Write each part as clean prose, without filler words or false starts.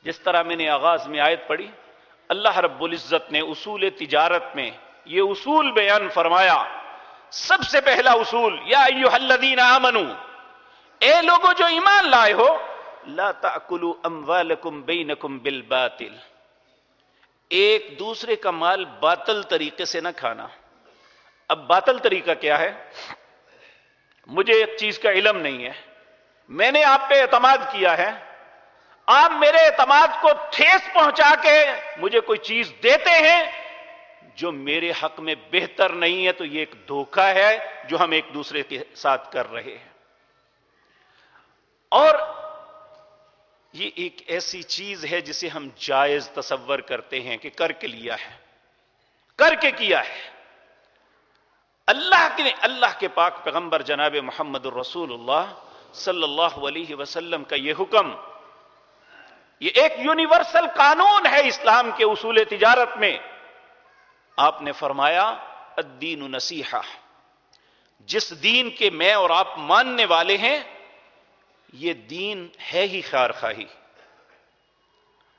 جس طرح میں نے آغاز میں آیت پڑھی، اللہ رب العزت نے اصول تجارت میں یہ اصول بیان فرمایا. سب سے پہلا اصول، یا ایھا الذین آمنوا، اے لوگوں جو ایمان لائے ہو، لا تأکلوا اموالکم بینکم بالباطل، ایک دوسرے کا مال باطل طریقے سے نہ کھانا. اب باطل طریقہ کیا ہے؟ مجھے ایک چیز کا علم نہیں ہے، میں نے آپ پہ اعتماد کیا ہے، آپ میرے اعتماد کو ٹھیس پہنچا کے مجھے کوئی چیز دیتے ہیں جو میرے حق میں بہتر نہیں ہے، تو یہ ایک دھوکہ ہے جو ہم ایک دوسرے کے ساتھ کر رہے ہیں. اور یہ ایک ایسی چیز ہے جسے ہم جائز تصور کرتے ہیں کہ کر کے لیا ہے، کر کے کیا ہے. اللہ کے پاک پیغمبر جناب محمد الرسول اللہ صلی اللہ علیہ وسلم کا یہ حکم، یہ ایک یونیورسل قانون ہے اسلام کے اصول تجارت میں. آپ نے فرمایا الدین نصیحہ، جس دین کے میں اور آپ ماننے والے ہیں یہ دین ہے ہی خیر خواہی.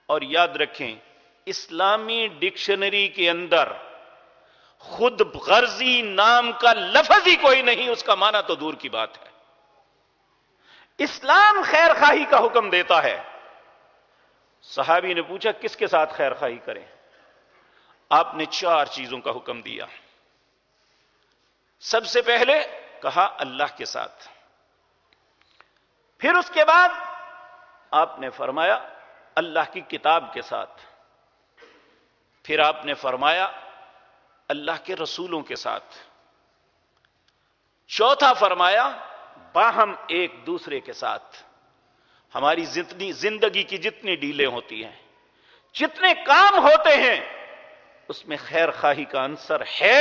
اور یاد رکھیں، اسلامی ڈکشنری کے اندر خود غرضی نام کا لفظ ہی کوئی نہیں، اس کا معنی تو دور کی بات ہے. اسلام خیر خواہی کا حکم دیتا ہے. صحابی نے پوچھا کس کے ساتھ خیر خواہی کریں؟ آپ نے 4 چیزوں کا حکم دیا. سب سے پہلے کہا اللہ کے ساتھ، پھر اس کے بعد آپ نے فرمایا اللہ کی کتاب کے ساتھ، پھر آپ نے فرمایا اللہ کے رسولوں کے ساتھ، چوتھا فرمایا باہم ایک دوسرے کے ساتھ. ہماری زندگی کی جتنی ڈیلیں ہوتی ہیں، جتنے کام ہوتے ہیں، اس میں خیر خواہی کا عنصر ہے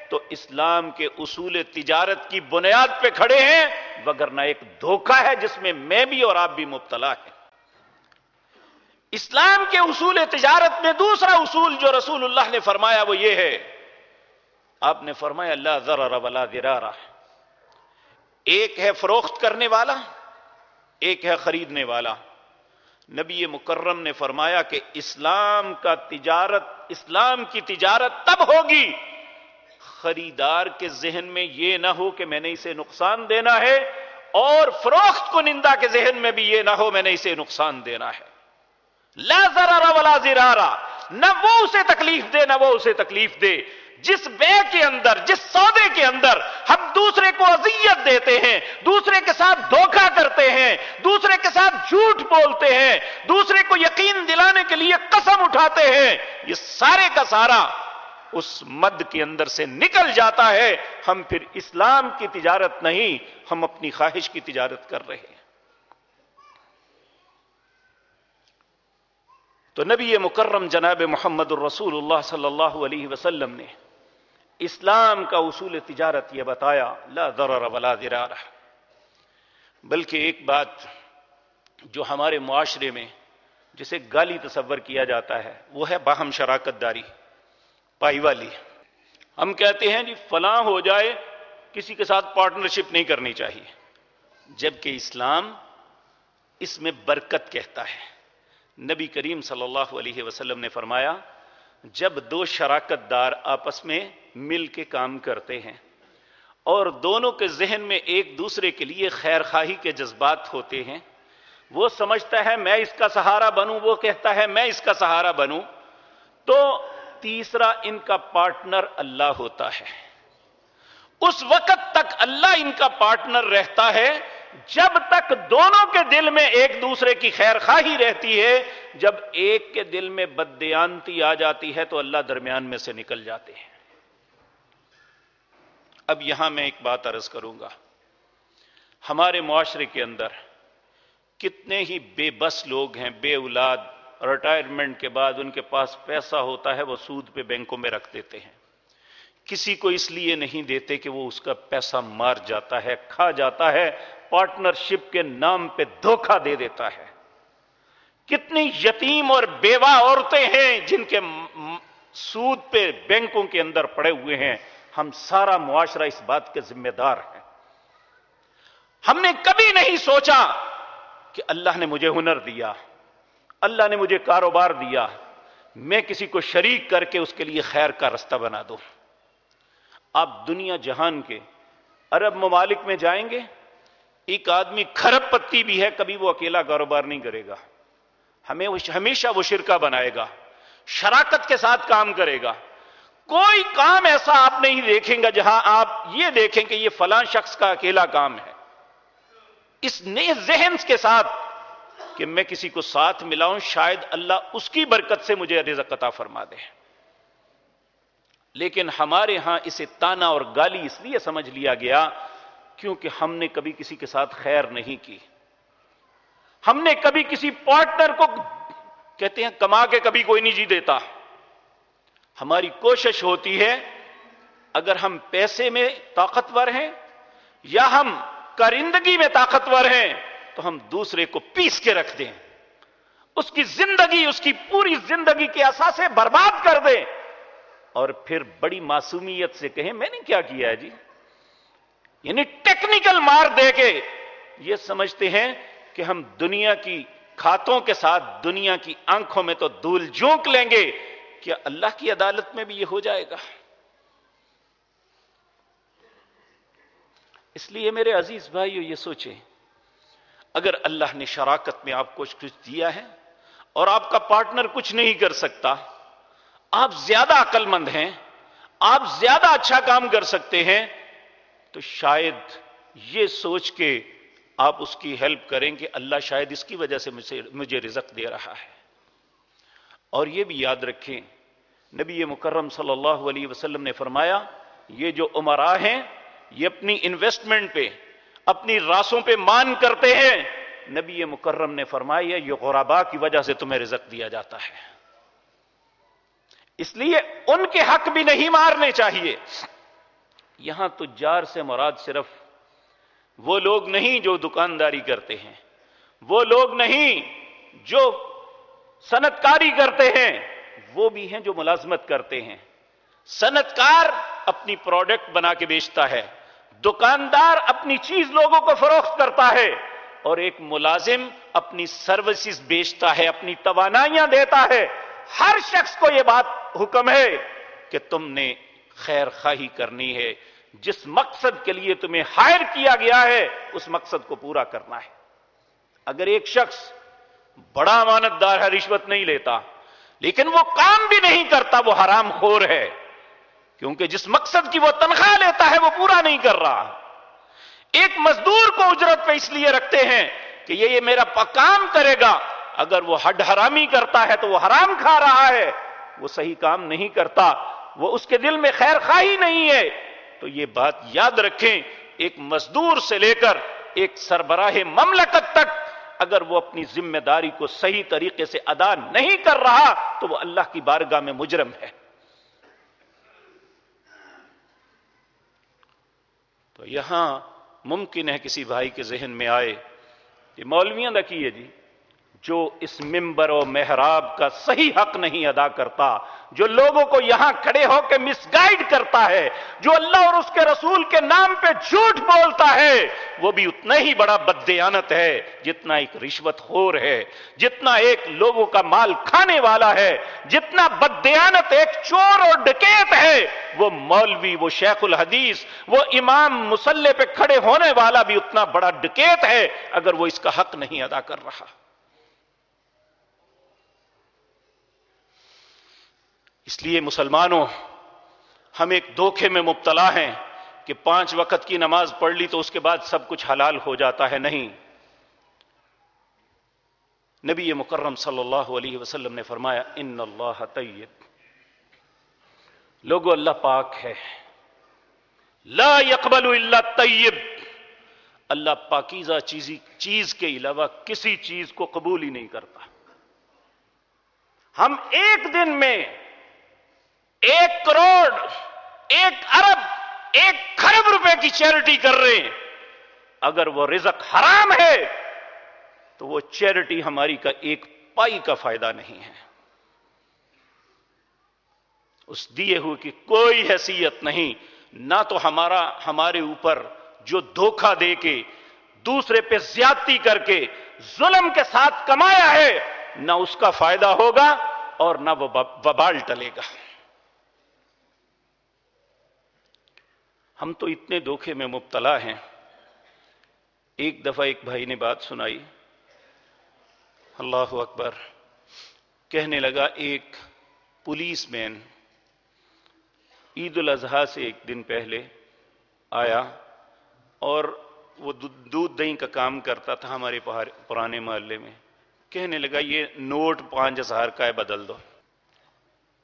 تو اسلام کے اصول تجارت کی بنیاد پہ کھڑے ہیں، وگرنہ ایک دھوکہ ہے جس میں میں بھی اور آپ بھی مبتلا ہیں. اسلام کے اصول تجارت میں دوسرا اصول جو رسول اللہ نے فرمایا وہ یہ ہے، آپ نے فرمایا لا ضرر ولا ضرار. ایک ہے فروخت کرنے والا، ایک ہے خریدنے والا. نبی مکرم نے فرمایا کہ اسلام کی تجارت تب ہوگی خریدار کے ذہن میں یہ نہ ہو کہ میں نے اسے نقصان دینا ہے، اور فروخت کنندہ کے ذہن میں بھی یہ نہ ہو میں نے اسے نقصان دینا ہے. لا ضرر ولا ضرار، نہ وہ اسے تکلیف دے نہ وہ اسے تکلیف دے. جس بے کے اندر، جس سودے کے اندر ہم دوسرے کو اذیت دیتے ہیں، دوسرے کے ساتھ دھوکہ کرتے ہیں، دوسرے کے ساتھ جھوٹ بولتے ہیں، دوسرے کو یقین دلانے کے لیے قسم اٹھاتے ہیں، یہ سارے کا سارا اس مد کے اندر سے نکل جاتا ہے. ہم پھر اسلام کی تجارت نہیں، ہم اپنی خواہش کی تجارت کر رہے ہیں. تو نبی مکرم جناب محمد الرسول اللہ صلی اللہ علیہ وسلم نے اسلام کا اصول تجارت یہ بتایا لا ضرر ولا ضرار. بلکہ ایک بات جو ہمارے معاشرے میں جسے گالی تصور کیا جاتا ہے وہ ہے باہم شراکت داری، پائی والی. ہم کہتے ہیں جی فلاں ہو جائے کسی کے ساتھ پارٹنرشپ نہیں کرنی چاہیے، جبکہ اسلام اس میں برکت کہتا ہے. نبی کریم صلی اللہ علیہ وسلم نے فرمایا جب 2 شراکت دار آپس میں مل کے کام کرتے ہیں اور دونوں کے ذہن میں ایک دوسرے کے لیے خیر خواہی کے جذبات ہوتے ہیں، وہ سمجھتا ہے میں اس کا سہارا بنوں، وہ کہتا ہے میں اس کا سہارا بنوں، تو تیسرا ان کا پارٹنر اللہ ہوتا ہے. اس وقت تک اللہ ان کا پارٹنر رہتا ہے جب تک دونوں کے دل میں ایک دوسرے کی خیر خواہی رہتی ہے. جب ایک کے دل میں بددیانتی آ جاتی ہے تو اللہ درمیان میں سے نکل جاتے ہیں. اب یہاں میں ایک بات عرض کروں گا، ہمارے معاشرے کے اندر کتنے ہی بے بس لوگ ہیں، بے اولاد، ریٹائرمنٹ کے بعد ان کے پاس پیسہ ہوتا ہے وہ سود پہ بینکوں میں رکھ دیتے ہیں. کسی کو اس لیے نہیں دیتے کہ وہ اس کا پیسہ مار جاتا ہے، کھا جاتا ہے، پارٹنرشپ کے نام پہ دھوکہ دے دیتا ہے. کتنی یتیم اور بیوہ عورتیں ہیں جن کے سود پہ بینکوں کے اندر پڑے ہوئے ہیں. ہم سارا معاشرہ اس بات کے ذمہ دار ہے. ہم نے کبھی نہیں سوچا کہ اللہ نے مجھے ہنر دیا، اللہ نے مجھے کاروبار دیا، میں کسی کو شریک کر کے اس کے لیے خیر کا رستہ بنا دوں۔ آپ دنیا جہان کے عرب ممالک میں جائیں گے، ایک آدمی کھرب پتی بھی ہے، کبھی وہ اکیلا کاروبار نہیں کرے گا، ہمیشہ وہ شرکہ بنائے گا، شراکت کے ساتھ کام کرے گا۔ کوئی کام ایسا آپ نہیں دیکھیں گا جہاں آپ یہ دیکھیں کہ یہ فلاں شخص کا اکیلا کام ہے۔ اس نئے ذہن کے ساتھ کہ میں کسی کو ساتھ ملاؤں، شاید اللہ اس کی برکت سے مجھے رزق عطا فرما دے۔ لیکن ہمارے ہاں اسے تانا اور گالی اس لیے سمجھ لیا گیا کیونکہ ہم نے کبھی کسی کے ساتھ خیر نہیں کی، ہم نے کبھی کسی پارٹنر کو، کہتے ہیں کما کے کبھی کوئی نہیں جی دیتا، ہماری کوشش ہوتی ہے اگر ہم پیسے میں طاقتور ہیں یا ہم کارندگی میں طاقتور ہیں تو ہم دوسرے کو پیس کے رکھ دیں، اس کی زندگی، اس کی پوری زندگی کے اثاثے برباد کر دیں، اور پھر بڑی معصومیت سے کہیں میں نے کیا کیا ہے جی، یعنی ٹیکنیکل مار دے کے یہ سمجھتے ہیں کہ ہم دنیا کی کھاتوں کے ساتھ دنیا کی آنکھوں میں تو دھول جھونک لیں گے، کیا اللہ کی عدالت میں بھی یہ ہو جائے گا؟ اس لیے میرے عزیز بھائیو یہ سوچیں، اگر اللہ نے شراکت میں آپ کو کچھ دیا ہے اور آپ کا پارٹنر کچھ نہیں کر سکتا، آپ زیادہ عقل مند ہیں، آپ زیادہ اچھا کام کر سکتے ہیں، تو شاید یہ سوچ کے آپ اس کی ہیلپ کریں کہ اللہ شاید اس کی وجہ سے مجھے رزق دے رہا ہے۔ اور یہ بھی یاد رکھیں، نبی مکرم صلی اللہ علیہ وسلم نے فرمایا، یہ جو امراء ہیں یہ اپنی انویسٹمنٹ پہ، اپنی راسوں پہ مان کرتے ہیں، نبی مکرم نے فرمایا یہ غرباء کی وجہ سے تمہیں رزق دیا جاتا ہے، اس لیے ان کے حق بھی نہیں مارنے چاہیے۔ یہاں تجار سے مراد صرف وہ لوگ نہیں جو دکانداری کرتے ہیں، وہ لوگ نہیں جو صنعت کاری کرتے ہیں، وہ بھی ہیں جو ملازمت کرتے ہیں۔ صنعت کار اپنی پروڈکٹ بنا کے بیچتا ہے، دکاندار اپنی چیز لوگوں کو فروخت کرتا ہے، اور ایک ملازم اپنی سروسز بیچتا ہے، اپنی توانائیاں دیتا ہے۔ ہر شخص کو یہ بات حکم ہے کہ تم نے خیر خواہی کرنی ہے، جس مقصد کے لیے تمہیں ہائر کیا گیا ہے اس مقصد کو پورا کرنا ہے۔ اگر ایک شخص بڑا امانت دار ہے، رشوت نہیں لیتا، لیکن وہ کام بھی نہیں کرتا، وہ حرام خور ہے، کیونکہ جس مقصد کی وہ تنخواہ لیتا ہے وہ پورا نہیں کر رہا۔ ایک مزدور کو اجرت پہ اس لیے رکھتے ہیں کہ یہ میرا کام کرے گا، اگر وہ ہڈ حرامی کرتا ہے تو وہ حرام کھا رہا ہے، وہ صحیح کام نہیں کرتا، وہ اس کے دل میں خیر خواہی نہیں ہے۔ تو یہ بات یاد رکھیں، ایک مزدور سے لے کر ایک سربراہ مملکت تک اگر وہ اپنی ذمہ داری کو صحیح طریقے سے ادا نہیں کر رہا تو وہ اللہ کی بارگاہ میں مجرم ہے۔ تو یہاں ممکن ہے کسی بھائی کے ذہن میں آئے کہ مولویاں دا کی ہے جی، جو اس ممبر و محراب کا صحیح حق نہیں ادا کرتا، جو لوگوں کو یہاں کھڑے ہو کے مس گائیڈ کرتا ہے، جو اللہ اور اس کے رسول کے نام پہ جھوٹ بولتا ہے، وہ بھی اتنا ہی بڑا بددیانت ہے جتنا ایک رشوت خور ہے، جتنا ایک لوگوں کا مال کھانے والا ہے، جتنا بددیانت ایک چور اور ڈکیت ہے۔ وہ مولوی، وہ شیخ الحدیث، وہ امام مصلی پہ کھڑے ہونے والا بھی اتنا بڑا ڈکیت ہے اگر وہ اس کا حق نہیں ادا کر رہا۔ اس لیے مسلمانوں، ہم ایک دھوکے میں مبتلا ہیں کہ 5 وقت کی نماز پڑھ لی تو اس کے بعد سب کچھ حلال ہو جاتا ہے۔ نہیں، نبی مکرم صلی اللہ علیہ وسلم نے فرمایا ان اللہ طیب، لوگو اللہ پاک ہے، لا يقبل الا الطیب، اللہ پاکیزہ چیز کے علاوہ کسی چیز کو قبول ہی نہیں کرتا۔ ہم ایک دن میں 1 کروڑ، 1 ارب، 1 کھرب روپے کی چیریٹی کر رہے ہیں، اگر وہ رزق حرام ہے تو وہ چیریٹی ہماری کا 1 پائی کا فائدہ نہیں ہے، اس دیے ہوئے کی کوئی حیثیت نہیں۔ نہ تو ہمارے اوپر جو دھوکہ دے کے، دوسرے پہ زیادتی کر کے، ظلم کے ساتھ کمایا ہے، نہ اس کا فائدہ ہوگا اور نہ وہ وبال ٹلے گا۔ ہم تو اتنے دھوکے میں مبتلا ہیں۔ ایک دفعہ ایک بھائی نے بات سنائی، اللہ اکبر، کہنے لگا ایک پولیس مین عید الاضحیٰ سے ایک دن پہلے آیا اور وہ دودھ دہی کا کام کرتا تھا ہمارے پرانے محلے میں۔ کہنے لگا یہ نوٹ 5000 کا ہے، بدل دو۔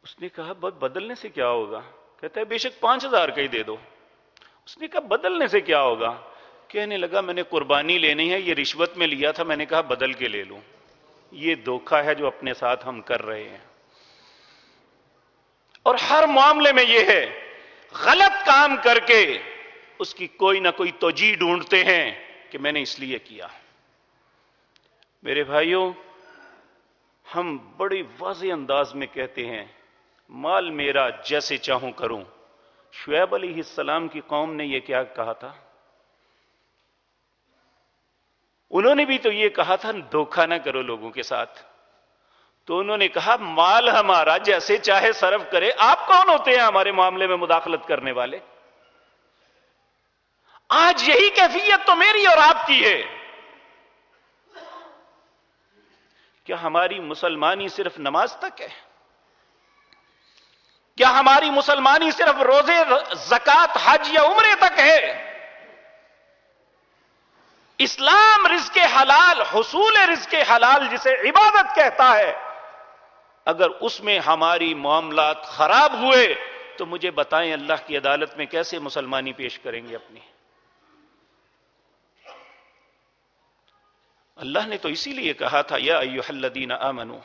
اس نے کہا بدلنے سے کیا ہوگا؟ کہتا ہے بے شک 5000 کا ہی دے دو۔ اس نے کہا بدلنے سے کیا ہوگا؟ کہنے لگا میں نے قربانی لینی ہے، یہ رشوت میں لیا تھا، میں نے کہا بدل کے لے لوں۔ یہ دھوکہ ہے جو اپنے ساتھ ہم کر رہے ہیں، اور ہر معاملے میں یہ ہے، غلط کام کر کے اس کی کوئی نہ کوئی توجیہ ڈھونڈتے ہیں کہ میں نے اس لیے کیا۔ میرے بھائیوں، ہم بڑی واضح انداز میں کہتے ہیں مال میرا جیسے چاہوں کروں۔ شعیب علیہ السلام کی قوم نے یہ کیا کہا تھا؟ انہوں نے بھی تو یہ کہا تھا دھوکہ نہ کرو لوگوں کے ساتھ۔ تو انہوں نے کہا مال ہمارا جیسے چاہے صرف کرے۔ آپ کون ہوتے ہیں ہمارے معاملے میں مداخلت کرنے والے؟ آج یہی کیفیت تو میری اور آپ کی ہے۔ کیا ہماری مسلمانی صرف نماز تک ہے؟ کیا ہماری مسلمانی صرف روزے، زکوٰۃ، حج یا عمرے تک ہے؟ اسلام رزق حلال، حصول رزق حلال جسے عبادت کہتا ہے، اگر اس میں ہماری معاملات خراب ہوئے تو مجھے بتائیں اللہ کی عدالت میں کیسے مسلمانی پیش کریں گے اپنی؟ اللہ نے تو اسی لیے کہا تھا یا ایھا الذین آمنو،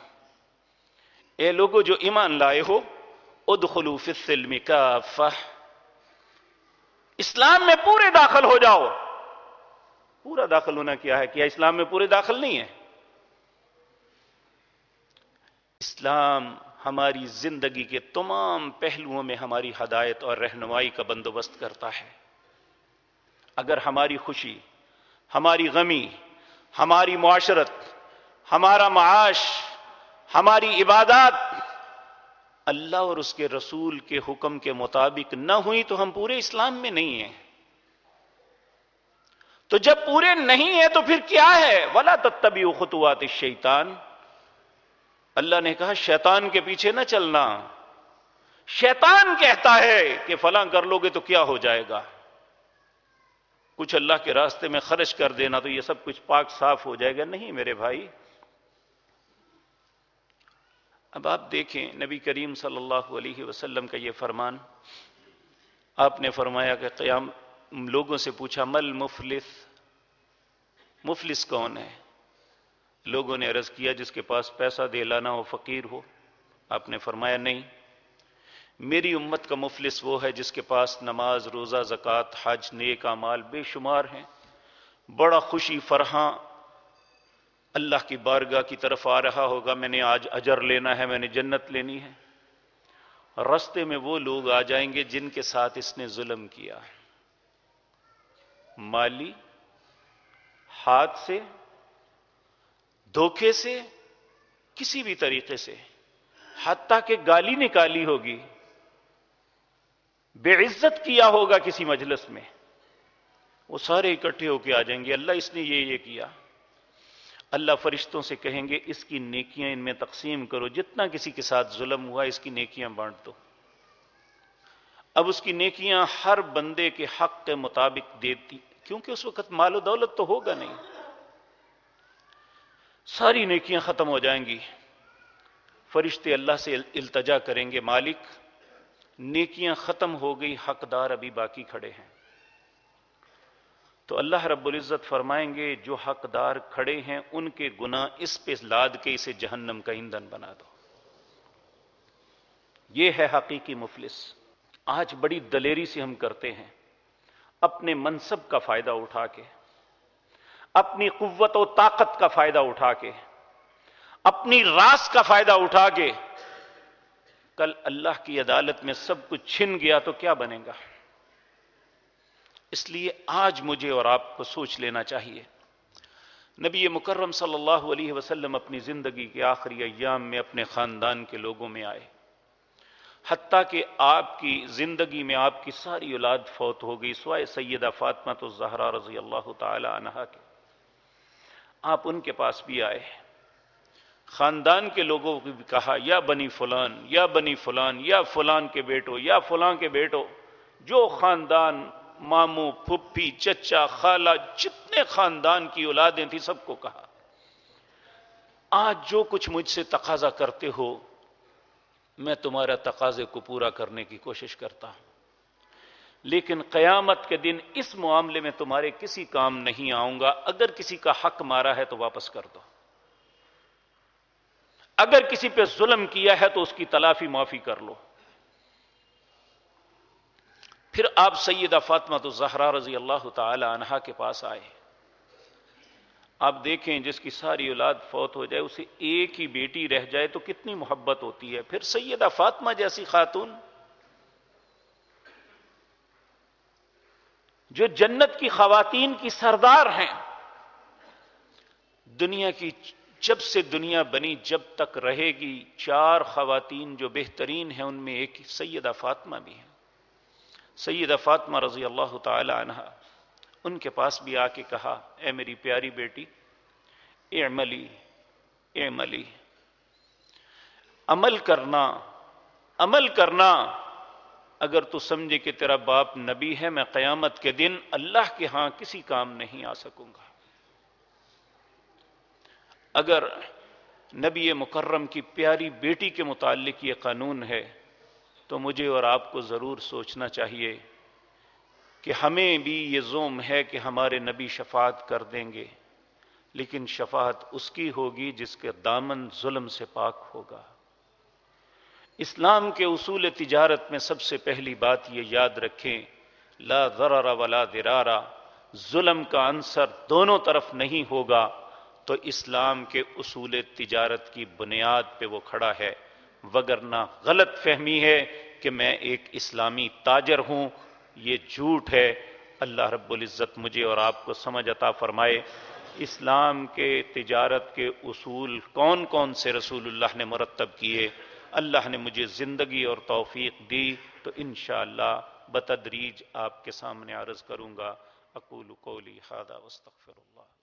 اے لوگو جو ایمان لائے ہو، ادخلوا فی السلم کافہ، اسلام میں پورے داخل ہو جاؤ۔ پورا داخل ہونا کیا ہے؟ کیا اسلام میں پورے داخل نہیں ہے؟ اسلام ہماری زندگی کے تمام پہلوؤں میں ہماری ہدایت اور رہنمائی کا بندوبست کرتا ہے۔ اگر ہماری خوشی، ہماری غمی، ہماری معاشرت، ہمارا معاش، ہماری عبادات اللہ اور اس کے رسول کے حکم کے مطابق نہ ہوئی تو ہم پورے اسلام میں نہیں ہیں۔ تو جب پورے نہیں ہیں تو پھر کیا ہے؟ وَلَا تَتَّبِعُوا خُطُوَاتِ الشَّيْطَانِ، اللہ نے کہا شیطان کے پیچھے نہ چلنا۔ شیطان کہتا ہے کہ فلاں کر لو گے تو کیا ہو جائے گا، کچھ اللہ کے راستے میں خرچ کر دینا تو یہ سب کچھ پاک صاف ہو جائے گا۔ نہیں میرے بھائی، اب آپ دیکھیں نبی کریم صلی اللہ علیہ وسلم کا یہ فرمان، آپ نے فرمایا کہ قیام لوگوں سے پوچھا مل مفلس، مفلس کون ہے؟ لوگوں نے عرض کیا جس کے پاس پیسہ دہلانا ہو، فقیر ہو۔ آپ نے فرمایا نہیں، میری امت کا مفلس وہ ہے جس کے پاس نماز، روزہ، زکوٰۃ، حج، نیک اعمال بے شمار ہیں، بڑا خوشی فرحاں اللہ کی بارگاہ کی طرف آ رہا ہوگا، میں نے آج اجر لینا ہے، میں نے جنت لینی ہے۔ رستے میں وہ لوگ آ جائیں گے جن کے ساتھ اس نے ظلم کیا، مالی، ہاتھ سے، دھوکے سے، کسی بھی طریقے سے، حتیٰ کہ گالی نکالی ہوگی، بے عزت کیا ہوگا کسی مجلس میں، وہ سارے اکٹھے ہو کے آ جائیں گے، اللہ اس نے یہ کیا۔ اللہ فرشتوں سے کہیں گے اس کی نیکیاں ان میں تقسیم کرو، جتنا کسی کے ساتھ ظلم ہوا اس کی نیکیاں بانٹ دو۔ اب اس کی نیکیاں ہر بندے کے حق کے مطابق دیتی، کیونکہ اس وقت مال و دولت تو ہوگا نہیں، ساری نیکیاں ختم ہو جائیں گی۔ فرشتے اللہ سے التجا کریں گے مالک نیکیاں ختم ہو گئی، حقدار ابھی باقی کھڑے ہیں۔ تو اللہ رب العزت فرمائیں گے جو حقدار کھڑے ہیں ان کے گناہ اس پہ لاد کے اسے جہنم کا ایندھن بنا دو۔ یہ ہے حقیقی مفلس۔ آج بڑی دلیری سے ہم کرتے ہیں، اپنے منصب کا فائدہ اٹھا کے، اپنی قوت و طاقت کا فائدہ اٹھا کے، اپنی راس کا فائدہ اٹھا کے، کل اللہ کی عدالت میں سب کچھ چھن گیا تو کیا بنے گا؟ اس لیے آج مجھے اور آپ کو سوچ لینا چاہیے، نبی مکرم صلی اللہ علیہ وسلم اپنی زندگی کے آخری ایام میں اپنے خاندان کے لوگوں میں آئے، حتیٰ کہ آپ کی زندگی میں آپ کی ساری اولاد فوت ہو گئی سوائے سیدہ فاطمہ الزہرا رضی اللہ تعالی عنہا کے۔ آپ ان کے پاس بھی آئے، خاندان کے لوگوں کو بھی کہا، یا بنی فلان، یا بنی فلان، یا فلان کے بیٹو، یا فلان کے بیٹو، جو خاندان، ماموں، پھپھی، چچا، خالہ، جتنے خاندان کی اولادیں تھیں سب کو کہا، آج جو کچھ مجھ سے تقاضا کرتے ہو میں تمہارا تقاضے کو پورا کرنے کی کوشش کرتا ہوں، لیکن قیامت کے دن اس معاملے میں تمہارے کسی کام نہیں آؤں گا۔ اگر کسی کا حق مارا ہے تو واپس کر دو، اگر کسی پہ ظلم کیا ہے تو اس کی تلافی معافی کر لو۔ پھر آپ سیدہ فاطمہ الزہرا رضی اللہ تعالی عنہا کے پاس آئے۔ آپ دیکھیں جس کی ساری اولاد فوت ہو جائے اسے ایک ہی بیٹی رہ جائے تو کتنی محبت ہوتی ہے، پھر سیدہ فاطمہ جیسی خاتون جو جنت کی خواتین کی سردار ہیں، دنیا کی جب سے دنیا بنی جب تک رہے گی 4 خواتین جو بہترین ہیں ان میں ایک سیدہ فاطمہ بھی ہیں۔ سیدہ فاطمہ رضی اللہ تعالی عنہا ان کے پاس بھی آ کے کہا، اے میری پیاری بیٹی، اعملی اعملی، عمل کرنا عمل کرنا، اگر تو سمجھے کہ تیرا باپ نبی ہے میں قیامت کے دن اللہ کے ہاں کسی کام نہیں آ سکوں گا۔ اگر نبی مکرم کی پیاری بیٹی کے متعلق یہ قانون ہے تو مجھے اور آپ کو ضرور سوچنا چاہیے کہ ہمیں بھی یہ زوم ہے کہ ہمارے نبی شفاعت کر دیں گے، لیکن شفاعت اس کی ہوگی جس کے دامن ظلم سے پاک ہوگا۔ اسلام کے اصول تجارت میں سب سے پہلی بات یہ یاد رکھیں، لا ضرر ولا ضرارا، ظلم کا عنصر دونوں طرف نہیں ہوگا تو اسلام کے اصول تجارت کی بنیاد پہ وہ کھڑا ہے، وگرنہ غلط فہمی ہے کہ میں ایک اسلامی تاجر ہوں، یہ جھوٹ ہے۔ اللہ رب العزت مجھے اور آپ کو سمجھ عطا فرمائے۔ اسلام کے تجارت کے اصول کون کون سے رسول اللہ نے مرتب کیے، اللہ نے مجھے زندگی اور توفیق دی تو انشاءاللہ بتدریج آپ کے سامنے عرض کروں گا۔ اقول قولی ھذا واستغفر اللہ۔